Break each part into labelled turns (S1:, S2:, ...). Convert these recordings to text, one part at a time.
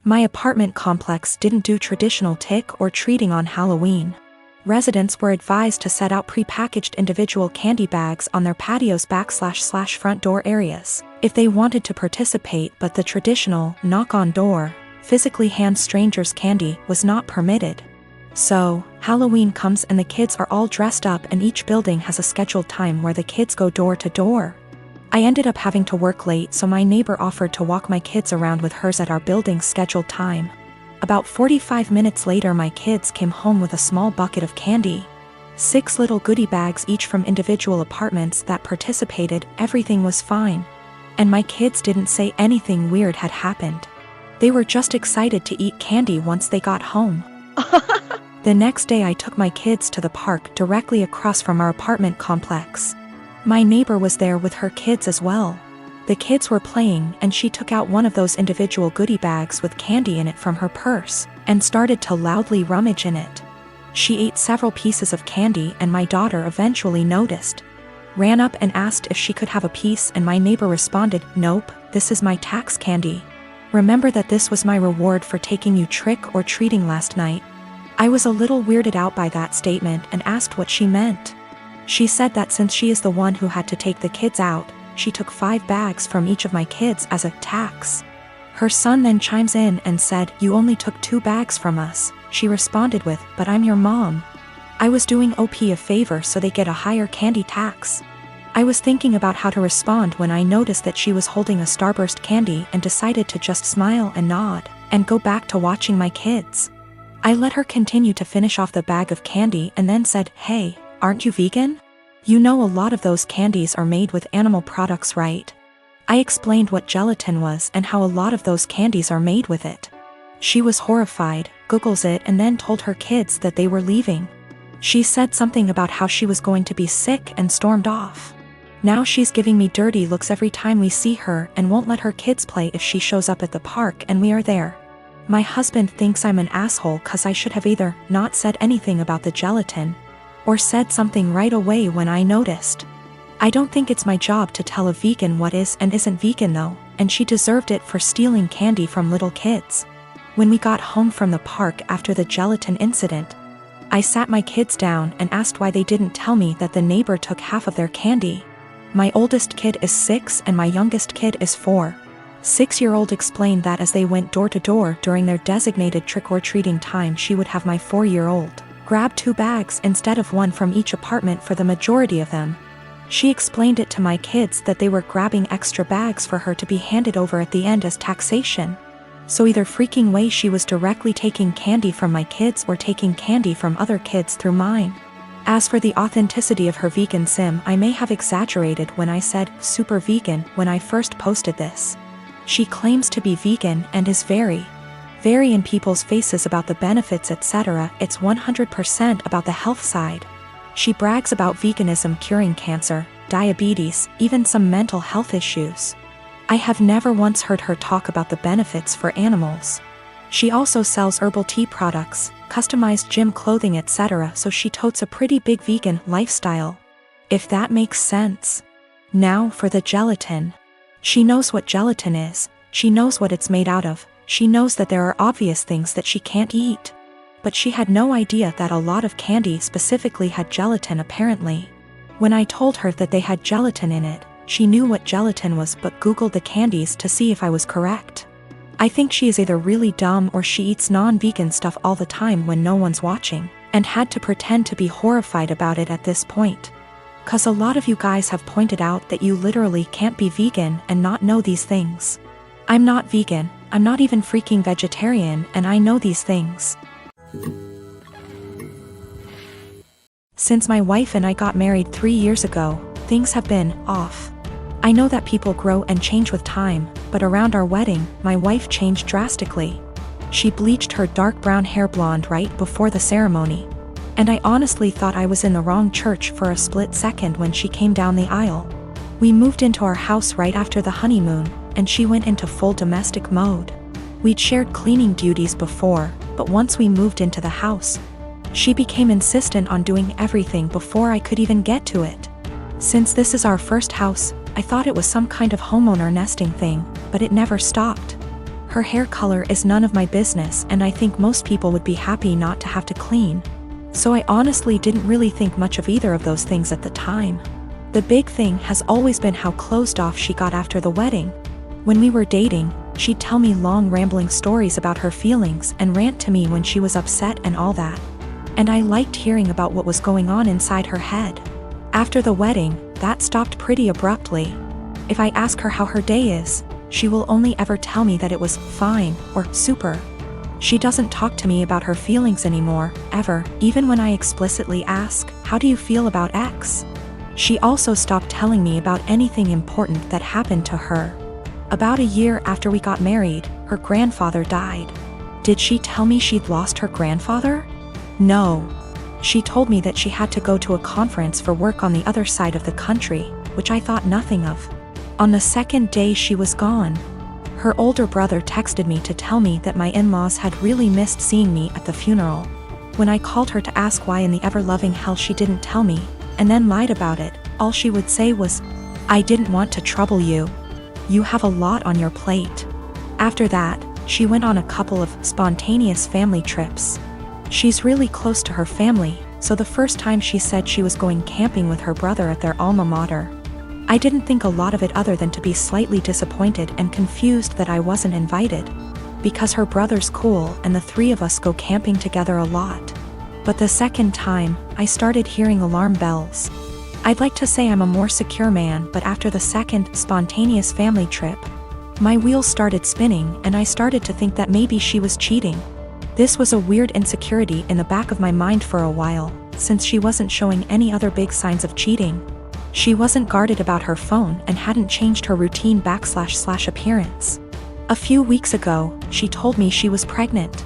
S1: My apartment complex didn't do traditional trick or treating on Halloween. Residents were advised to set out pre-packaged individual candy bags on their patios / front door areas if they wanted to participate, but the traditional knock-on-door, physically hand strangers candy was not permitted. So, Halloween comes and the kids are all dressed up and each building has a scheduled time where the kids go door to door. I ended up having to work late, so my neighbor offered to walk my kids around with hers at our building's scheduled time. About 45 minutes later, my kids came home with a small bucket of candy. 6 little goodie bags each from individual apartments that participated. Everything was fine. And my kids didn't say anything weird had happened. They were just excited to eat candy once they got home. The next day I took my kids to the park directly across from our apartment complex. My neighbor was there with her kids as well. The kids were playing and she took out one of those individual goodie bags with candy in it from her purse and started to loudly rummage in it. She ate several pieces of candy and my daughter eventually noticed. Ran up and asked if she could have a piece, and my neighbor responded, "Nope, this is my tax candy. Remember that this was my reward for taking you trick or treating last night." I was a little weirded out by that statement and asked what she meant. She said that since she is the one who had to take the kids out, she took 5 bags from each of my kids as a tax. Her son then chimes in and said, "You only took 2 bags from us." She responded with, "But I'm your mom. I was doing OP a favor so they get a higher candy tax." I was thinking about how to respond when I noticed that she was holding a Starburst candy and decided to just smile and nod and go back to watching my kids. I let her continue to finish off the bag of candy and then said, "Hey, aren't you vegan? You know a lot of those candies are made with animal products, right?" I explained what gelatin was and how a lot of those candies are made with it. She was horrified, Googles it, and then told her kids that they were leaving. She said something about how she was going to be sick and stormed off. Now she's giving me dirty looks every time we see her and won't let her kids play if she shows up at the park and we are there. My husband thinks I'm an asshole cause I should have either not said anything about the gelatin or said something right away when I noticed. I don't think it's my job to tell a vegan what is and isn't vegan though, and she deserved it for stealing candy from little kids. When we got home from the park after the gelatin incident, I sat my kids down and asked why they didn't tell me that the neighbor took half of their candy. My oldest kid is 6 and my youngest kid is 4. 6-year-old explained that as they went door to door during their designated trick-or-treating time, she would have my 4-year-old grab 2 bags instead of 1 from each apartment for the majority of them. She explained it to my kids that they were grabbing extra bags for her to be handed over at the end as taxation. So either freaking way she was directly taking candy from my kids or taking candy from other kids through mine. As for the authenticity of her vegan sim, I may have exaggerated when I said super vegan when I first posted this. She claims to be vegan and is very in people's faces about the benefits, etc. It's 100% about the health side. She brags about veganism curing cancer, diabetes, even some mental health issues. I have never once heard her talk about the benefits for animals. She also sells herbal tea products, customized gym clothing, etc., so she totes a pretty big vegan lifestyle. If that makes sense. Now for the gelatin. She knows what gelatin is, she knows what it's made out of, she knows that there are obvious things that she can't eat. But she had no idea that a lot of candy specifically had gelatin apparently. When I told her that they had gelatin in it, she knew what gelatin was but Googled the candies to see if I was correct. I think she is either really dumb or she eats non-vegan stuff all the time when no one's watching, and had to pretend to be horrified about it at this point. Cause a lot of you guys have pointed out that you literally can't be vegan and not know these things. I'm not vegan, I'm not even freaking vegetarian, and I know these things. Since my wife and I got married 3 years ago, things have been off. I know that people grow and change with time, but around our wedding, my wife changed drastically. She bleached her dark brown hair blonde right before the ceremony. And I honestly thought I was in the wrong church for a split second when she came down the aisle. We moved into our house right after the honeymoon, and she went into full domestic mode. We'd shared cleaning duties before, but once we moved into the house, she became insistent on doing everything before I could even get to it. Since this is our first house, I thought it was some kind of homeowner nesting thing, but it never stopped. Her hair color is none of my business, and I think most people would be happy not to have to clean. So I honestly didn't really think much of either of those things at the time. The big thing has always been how closed off she got after the wedding. When we were dating, she'd tell me long rambling stories about her feelings and rant to me when she was upset and all that. And I liked hearing about what was going on inside her head. After the wedding, that stopped pretty abruptly. If I ask her how her day is, she will only ever tell me that it was fine or super. She doesn't talk to me about her feelings anymore, ever, even when I explicitly ask, "How do you feel about X?" She also stopped telling me about anything important that happened to her. About a year after we got married, her grandfather died. Did she tell me she'd lost her grandfather? No. She told me that she had to go to a conference for work on the other side of the country, which I thought nothing of. On the second day she was gone, her older brother texted me to tell me that my in-laws had really missed seeing me at the funeral. When I called her to ask why in the ever-loving hell she didn't tell me, and then lied about it, all she would say was, "I didn't want to trouble you. You have a lot on your plate." After that, she went on a couple of spontaneous family trips. She's really close to her family, so the first time she said she was going camping with her brother at their alma mater. I didn't think a lot of it other than to be slightly disappointed and confused that I wasn't invited, because her brother's cool and the three of us go camping together a lot. But the second time, I started hearing alarm bells. I'd like to say I'm a more secure man, but after the second spontaneous family trip, my wheels started spinning and I started to think that maybe she was cheating. This was a weird insecurity in the back of my mind for a while, since she wasn't showing any other big signs of cheating. She wasn't guarded about her phone and hadn't changed her routine / appearance. A few weeks ago, she told me she was pregnant.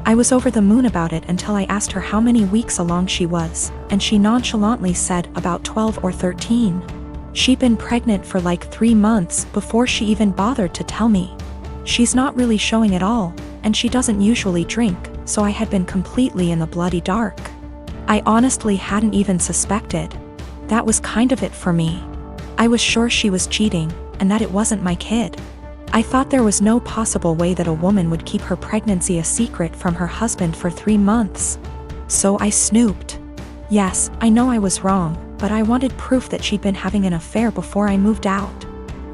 S1: I was over the moon about it until I asked her how many weeks along she was, and she nonchalantly said about 12 or 13. She'd been pregnant for like 3 months before she even bothered to tell me. She's not really showing at all, and she doesn't usually drink, so I had been completely in the bloody dark. I honestly hadn't even suspected. That was kind of it for me. I was sure she was cheating, and that it wasn't my kid. I thought there was no possible way that a woman would keep her pregnancy a secret from her husband for 3 months. So I snooped. Yes, I know I was wrong, but I wanted proof that she'd been having an affair before I moved out.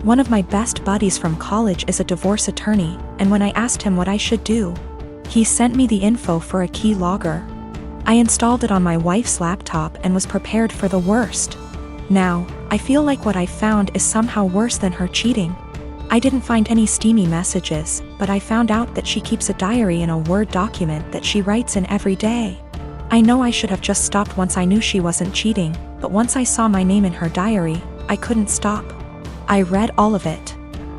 S1: One of my best buddies from college is a divorce attorney, and when I asked him what I should do, he sent me the info for a key logger. I installed it on my wife's laptop and was prepared for the worst. Now, I feel like what I found is somehow worse than her cheating. I didn't find any steamy messages, but I found out that she keeps a diary in a Word document that she writes in every day. I know I should have just stopped once I knew she wasn't cheating, but once I saw my name in her diary, I couldn't stop. I read all of it.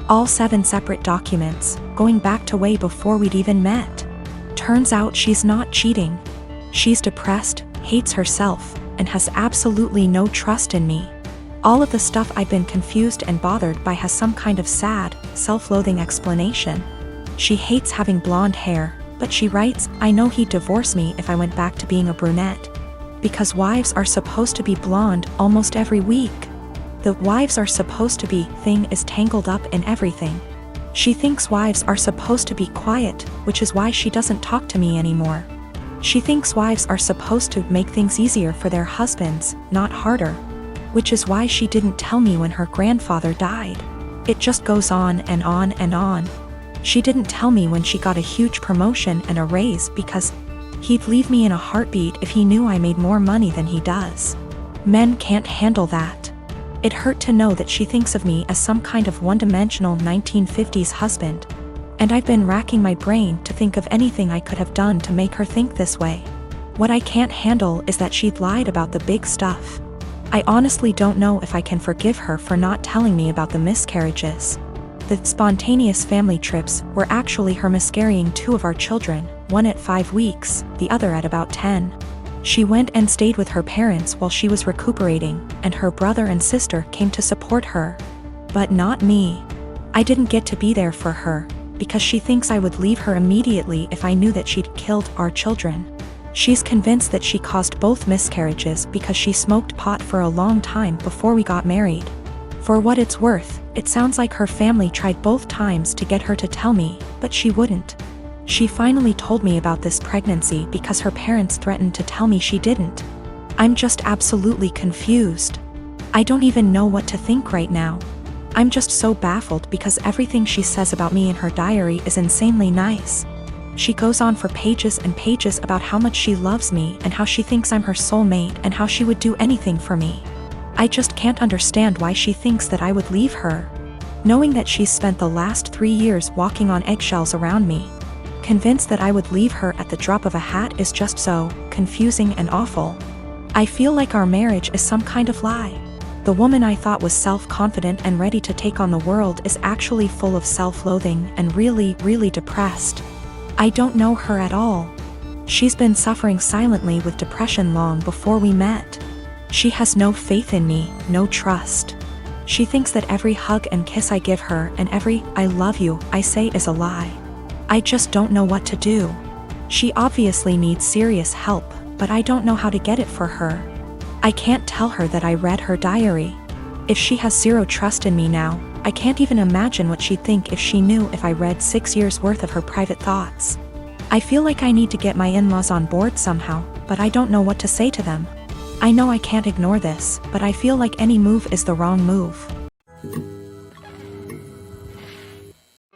S1: All 7 separate documents, going back to way before we'd even met. Turns out she's not cheating. She's depressed, hates herself, and has absolutely no trust in me. All of the stuff I've been confused and bothered by has some kind of sad, self-loathing explanation. She hates having blonde hair, but she writes, "I know he'd divorce me if I went back to being a brunette. Because wives are supposed to be blonde almost every week." The "wives are supposed to be" thing is tangled up in everything. She thinks wives are supposed to be quiet, which is why she doesn't talk to me anymore. She thinks wives are supposed to make things easier for their husbands, not harder. Which is why she didn't tell me when her grandfather died. It just goes on and on and on. She didn't tell me when she got a huge promotion and a raise because he'd leave me in a heartbeat if he knew I made more money than he does. Men can't handle that. It hurt to know that she thinks of me as some kind of one-dimensional 1950s husband. And I've been racking my brain to think of anything I could have done to make her think this way. What I can't handle is that she'd lied about the big stuff. I honestly don't know if I can forgive her for not telling me about the miscarriages. The spontaneous family trips were actually her miscarrying 2 of our children, one at 5 weeks, the other at about 10. She went and stayed with her parents while she was recuperating, and her brother and sister came to support her. But not me. I didn't get to be there for her, because she thinks I would leave her immediately if I knew that she'd killed our children. She's convinced that she caused both miscarriages because she smoked pot for a long time before we got married. For what it's worth, it sounds like her family tried both times to get her to tell me, but she wouldn't. She finally told me about this pregnancy because her parents threatened to tell me she didn't. I'm just absolutely confused. I don't even know what to think right now. I'm just so baffled because everything she says about me in her diary is insanely nice. She goes on for pages and pages about how much she loves me and how she thinks I'm her soulmate and how she would do anything for me. I just can't understand why she thinks that I would leave her. Knowing that she's spent the last 3 years walking on eggshells around me, convinced that I would leave her at the drop of a hat is just so confusing and awful. I feel like our marriage is some kind of lie. The woman I thought was self-confident and ready to take on the world is actually full of self-loathing and really, really depressed. I don't know her at all. She's been suffering silently with depression long before we met. She has no faith in me, no trust. She thinks that every hug and kiss I give her and every "I love you" I say is a lie. I just don't know what to do. She obviously needs serious help, but I don't know how to get it for her. I can't tell her that I read her diary. If she has zero trust in me now, I can't even imagine what she'd think if she knew if I read 6 years worth of her private thoughts. I feel like I need to get my in-laws on board somehow, but I don't know what to say to them. I know I can't ignore this, but I feel like any move is the wrong move.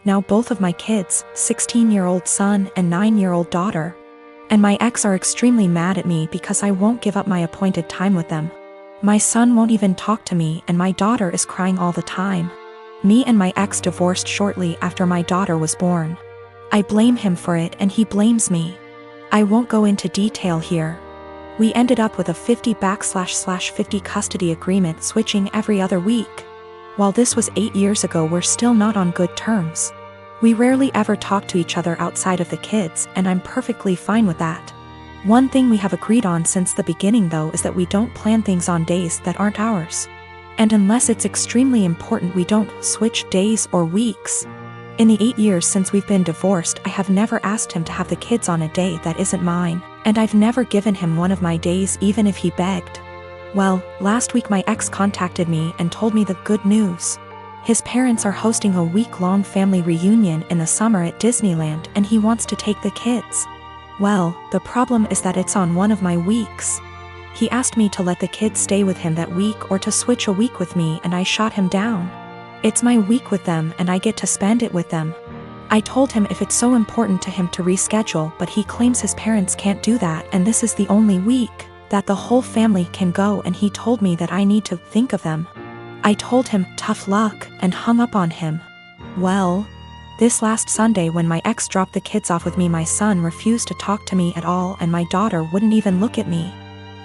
S1: Now both of my kids, 16-year-old son and 9-year-old daughter, and my ex are extremely mad at me because I won't give up my appointed time with them. My son won't even talk to me and my daughter is crying all the time. Me and my ex divorced shortly after my daughter was born. I blame him for it and he blames me. I won't go into detail here. We ended up with a 50/50 custody agreement switching every other week. While this was 8 years ago, we're still not on good terms. We rarely ever talk to each other outside of the kids, and I'm perfectly fine with that. One thing we have agreed on since the beginning though is that we don't plan things on days that aren't ours. And unless it's extremely important, we don't switch days or weeks. In the 8 years since we've been divorced, I have never asked him to have the kids on a day that isn't mine, and I've never given him one of my days even if he begged. Well, last week my ex contacted me and told me the good news. His parents are hosting a week-long family reunion in the summer at Disneyland and he wants to take the kids. Well, the problem is that it's on one of my weeks. He asked me to let the kids stay with him that week or to switch a week with me and I shot him down. It's my week with them and I get to spend it with them. I told him if it's so important to him to reschedule, but he claims his parents can't do that and this is the only week that the whole family can go, and he told me that I need to think of them. I told him tough luck and hung up on him. Well, this last Sunday when my ex dropped the kids off with me, my son refused to talk to me at all and my daughter wouldn't even look at me.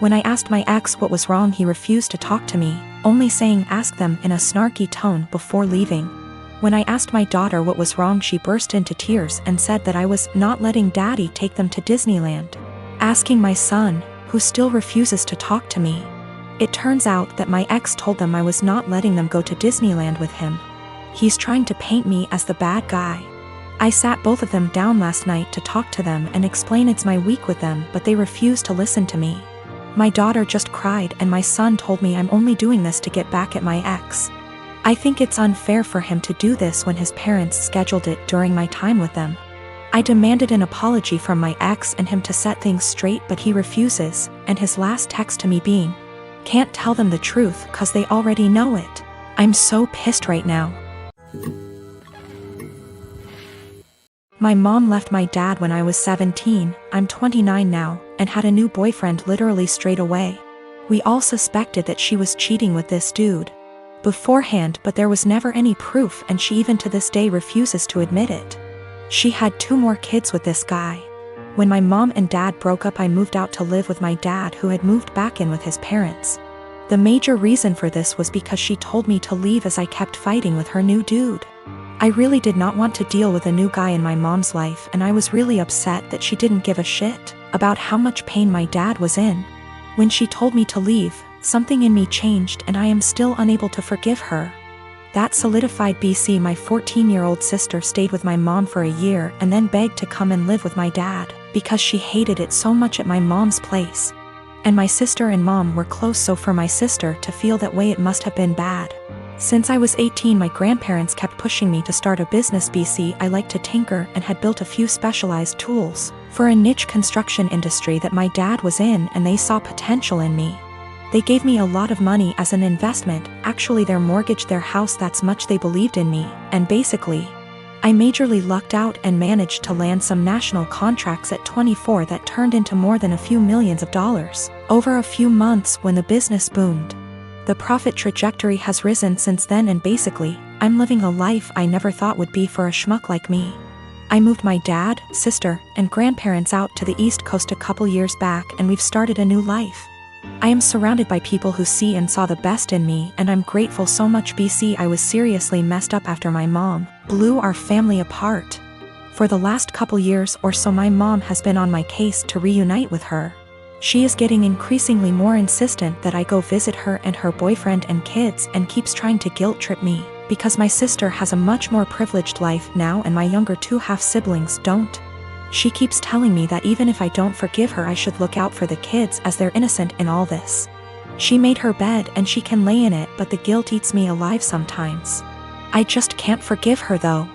S1: When I asked my ex what was wrong, he refused to talk to me, only saying ask them in a snarky tone before leaving. When I asked my daughter what was wrong, she burst into tears and said that I was not letting daddy take them to Disneyland. Asking my son, who still refuses to talk to me. It turns out that my ex told them I was not letting them go to Disneyland with him. He's trying to paint me as the bad guy. I sat both of them down last night to talk to them and explain it's my week with them, but they refused to listen to me. My daughter just cried and my son told me I'm only doing this to get back at my ex. I think it's unfair for him to do this when his parents scheduled it during my time with them. I demanded an apology from my ex and him to set things straight, but he refuses, and his last text to me being, "Can't tell them the truth 'cause they already know it." I'm so pissed right now. My mom left my dad when I was 17, I'm 29 now, and had a new boyfriend literally straight away. We all suspected that she was cheating with this dude beforehand, but there was never any proof and she even to this day refuses to admit it. She had 2 more kids with this guy. When my mom and dad broke up, I moved out to live with my dad, who had moved back in with his parents. The major reason for this was because she told me to leave as I kept fighting with her new dude. I really did not want to deal with a new guy in my mom's life, and I was really upset that she didn't give a shit about how much pain my dad was in. When she told me to leave, something in me changed and I am still unable to forgive her. That solidified BC. My 14-year-old sister stayed with my mom for a year and then begged to come and live with my dad because she hated it so much at my mom's place. And my sister and mom were close, so for my sister to feel that way, it must have been bad. Since I was 18, my grandparents kept pushing me to start a business. I liked to tinker and had built a few specialized tools for a niche construction industry that my dad was in, and they saw potential in me. They gave me a lot of money as an investment. Actually, they mortgaged their house, that's much they believed in me, and basically, I majorly lucked out and managed to land some national contracts at 24 that turned into more than a few millions of dollars over a few months when the business boomed. The profit trajectory has risen since then, and basically, I'm living a life I never thought would be for a schmuck like me. I moved my dad, sister, and grandparents out to the East Coast a couple years back, and we've started a new life. I am surrounded by people who see and saw the best in me, and I'm grateful so much. I was seriously messed up after my mom blew our family apart. For the last couple years or so, my mom has been on my case to reunite with her. She is getting increasingly more insistent that I go visit her and her boyfriend and kids, and keeps trying to guilt trip me, because my sister has a much more privileged life now and my younger two half-siblings don't. She keeps telling me that even if I don't forgive her, I should look out for the kids as they're innocent in all this. She made her bed and she can lay in it, but the guilt eats me alive sometimes. I just can't forgive her though.